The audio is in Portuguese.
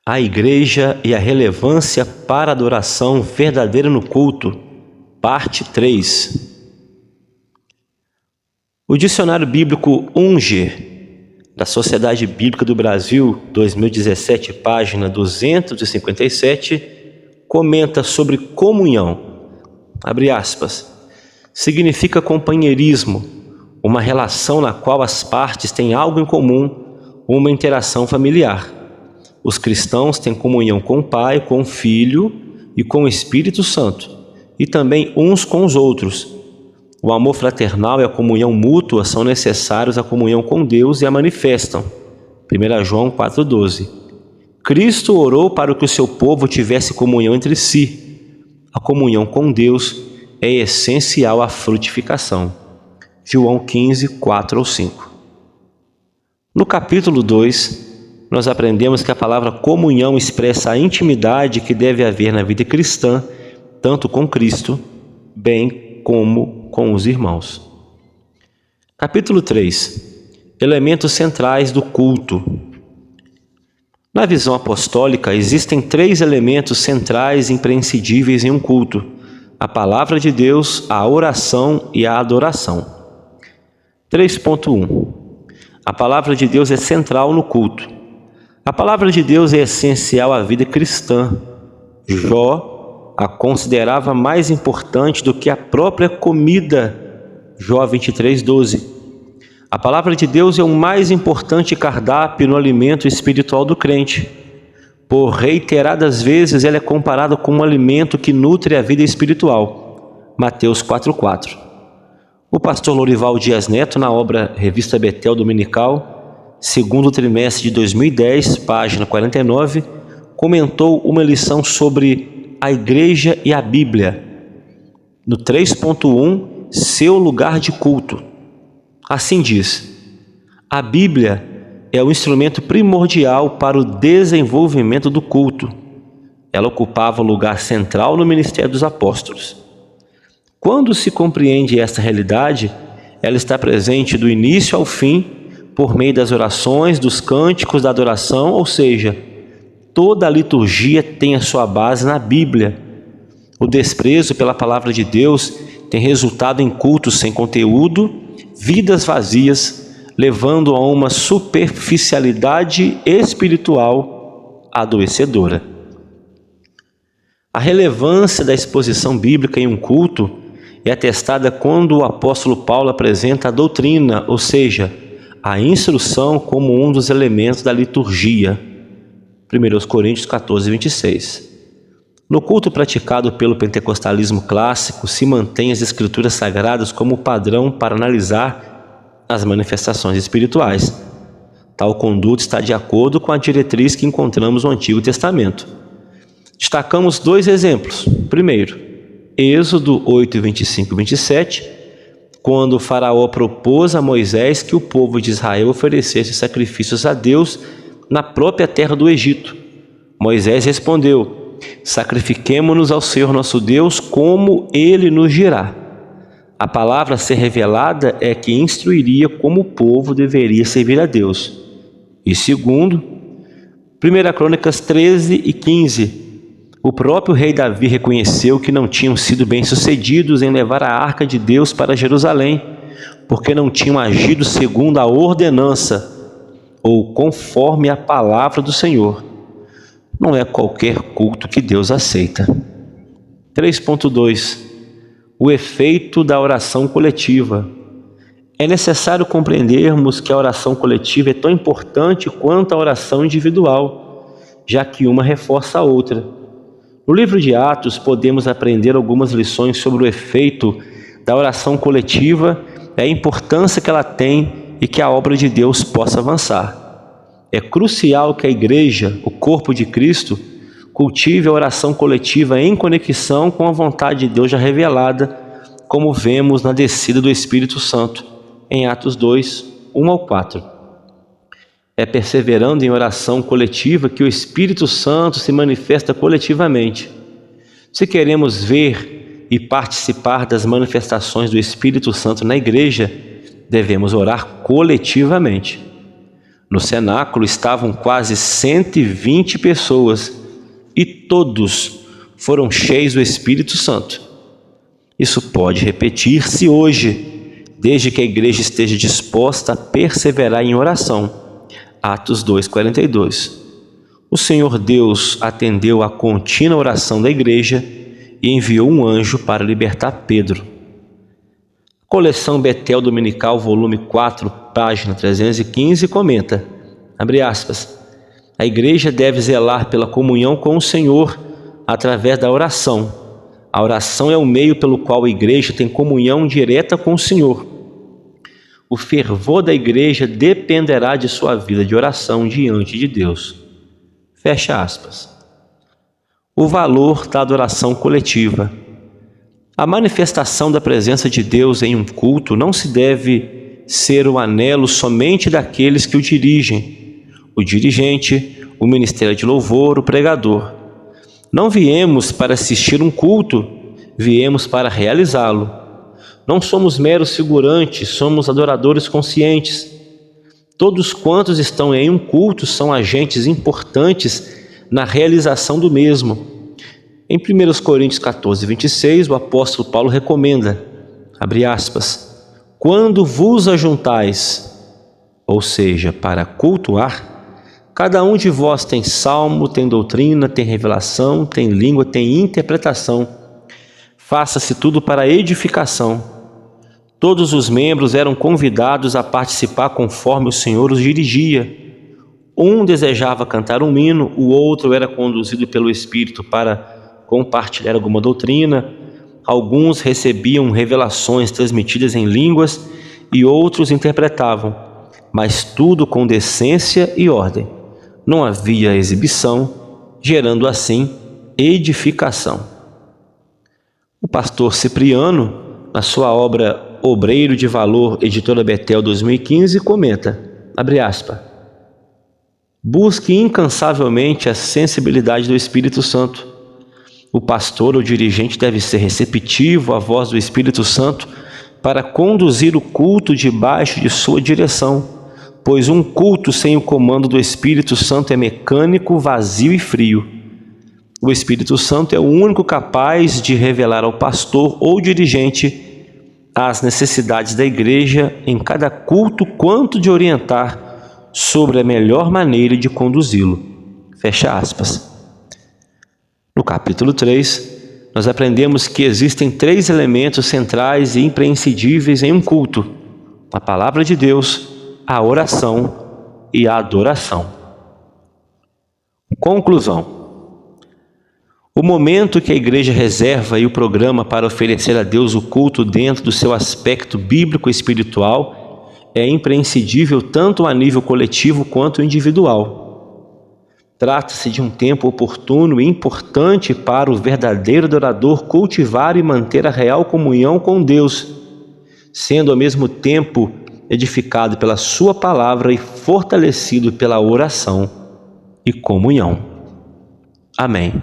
A Igreja e a relevância para a adoração verdadeira no culto, parte 3. O Dicionário Bíblico Unger, da Sociedade Bíblica do Brasil, 2017, página 257, comenta sobre comunhão. Abre aspas. Significa companheirismo, uma relação na qual as partes têm algo em comum, uma interação familiar. Os cristãos têm comunhão com o Pai, com o Filho e com o Espírito Santo, e também uns com os outros. O amor fraternal e a comunhão mútua são necessários à comunhão com Deus e a manifestam. 1 João 4,12. Cristo orou para que o seu povo tivesse comunhão entre si. A comunhão com Deus é essencial à frutificação. João 15, 4 ou 5. No capítulo 2, nós aprendemos que a palavra comunhão expressa a intimidade que deve haver na vida cristã, tanto com Cristo, bem como com os irmãos. Capítulo 3. Elementos centrais do culto. Na visão apostólica, existem 3 elementos centrais imprescindíveis em um culto: a palavra de Deus, a oração e a adoração. 3.1. A palavra de Deus é central no culto. A palavra de Deus é essencial à vida cristã. Jó a considerava mais importante do que a própria comida. Jó 23:12. A palavra de Deus é o mais importante cardápio no alimento espiritual do crente. Por reiteradas vezes ela é comparada com um alimento que nutre a vida espiritual. Mateus 4:4. O pastor Lorival Dias Neto, na obra Revista Betel Dominical, segundo trimestre de 2010, página 49, comentou uma lição sobre a Igreja e a Bíblia. No 3.1, seu lugar de culto. Assim diz: a Bíblia é o instrumento primordial para o desenvolvimento do culto. Ela ocupava o lugar central no ministério dos apóstolos. Quando se compreende esta realidade, ela está presente do início ao fim, por meio das orações, dos cânticos da adoração, ou seja, toda a liturgia tem a sua base na Bíblia. O desprezo pela palavra de Deus tem resultado em cultos sem conteúdo, vidas vazias, levando a uma superficialidade espiritual adoecedora. A relevância da exposição bíblica em um culto é atestada quando o apóstolo Paulo apresenta a doutrina, ou seja, a instrução como um dos elementos da liturgia. 1 Coríntios 14:26. No culto praticado pelo pentecostalismo clássico, se mantém as escrituras sagradas como padrão para analisar as manifestações espirituais. Tal conduta está de acordo com a diretriz que encontramos no Antigo Testamento. Destacamos 2 exemplos. Primeiro, Êxodo 8:25-27, quando o faraó propôs a Moisés que o povo de Israel oferecesse sacrifícios a Deus na própria terra do Egito. Moisés respondeu: sacrifiquemo-nos ao Senhor nosso Deus como Ele nos dirá. A palavra a ser revelada é que instruiria como o povo deveria servir a Deus. E segundo, 1 Crônicas 13:15, o próprio rei Davi reconheceu que não tinham sido bem-sucedidos em levar a arca de Deus para Jerusalém, porque não tinham agido segundo a ordenança ou conforme a palavra do Senhor. Não é qualquer culto que Deus aceita. 3.2. O efeito da oração coletiva. É necessário compreendermos que a oração coletiva é tão importante quanto a oração individual, já que uma reforça a outra. No livro de Atos, podemos aprender algumas lições sobre o efeito da oração coletiva e a importância que ela tem e que a obra de Deus possa avançar. É crucial que a Igreja, o corpo de Cristo, cultive a oração coletiva em conexão com a vontade de Deus já revelada, como vemos na descida do Espírito Santo, em Atos 2, 1 ao 4. É perseverando em oração coletiva que o Espírito Santo se manifesta coletivamente. Se queremos ver e participar das manifestações do Espírito Santo na igreja, devemos orar coletivamente. No cenáculo estavam quase 120 pessoas e todos foram cheios do Espírito Santo. Isso pode repetir-se hoje, desde que a igreja esteja disposta a perseverar em oração. Atos 2:42. O Senhor Deus atendeu à contínua oração da igreja e enviou um anjo para libertar Pedro. Coleção Betel Dominical, volume 4, página 315, comenta, abre aspas, a igreja deve zelar pela comunhão com o Senhor através da oração. A oração é o meio pelo qual a igreja tem comunhão direta com o Senhor. O fervor da igreja dependerá de sua vida de oração diante de Deus. Fecha aspas. O valor da adoração coletiva. A manifestação da presença de Deus em um culto não se deve ser o anelo somente daqueles que o dirigem, o dirigente, o ministério de louvor, o pregador. Não viemos para assistir um culto, viemos para realizá-lo. Não somos meros figurantes, somos adoradores conscientes. Todos quantos estão em um culto são agentes importantes na realização do mesmo. Em 1 Coríntios 14:26, o apóstolo Paulo recomenda, abre aspas, quando vos ajuntais, ou seja, para cultuar, cada um de vós tem salmo, tem doutrina, tem revelação, tem língua, tem interpretação. Faça-se tudo para edificação. Todos os membros eram convidados a participar conforme o Senhor os dirigia. Um desejava cantar um hino, o outro era conduzido pelo Espírito para compartilhar alguma doutrina. Alguns recebiam revelações transmitidas em línguas e outros interpretavam, mas tudo com decência e ordem. Não havia exibição, gerando assim edificação. O pastor Cipriano, na sua obra Obreiro de Valor, editora Betel 2015, comenta, abre aspas, busque incansavelmente a sensibilidade do Espírito Santo. O pastor ou dirigente deve ser receptivo à voz do Espírito Santo para conduzir o culto debaixo de sua direção, pois um culto sem o comando do Espírito Santo é mecânico, vazio e frio. O Espírito Santo é o único capaz de revelar ao pastor ou dirigente as necessidades da igreja em cada culto, quanto de orientar sobre a melhor maneira de conduzi-lo. Fecha aspas. No capítulo 3, nós aprendemos que existem 3 elementos centrais e imprescindíveis em um culto: a palavra de Deus, a oração e a adoração. Conclusão. O momento que a igreja reserva e o programa para oferecer a Deus o culto dentro do seu aspecto bíblico e espiritual é imprescindível tanto a nível coletivo quanto individual. Trata-se de um tempo oportuno e importante para o verdadeiro adorador cultivar e manter a real comunhão com Deus, sendo ao mesmo tempo edificado pela sua palavra e fortalecido pela oração e comunhão. Amém.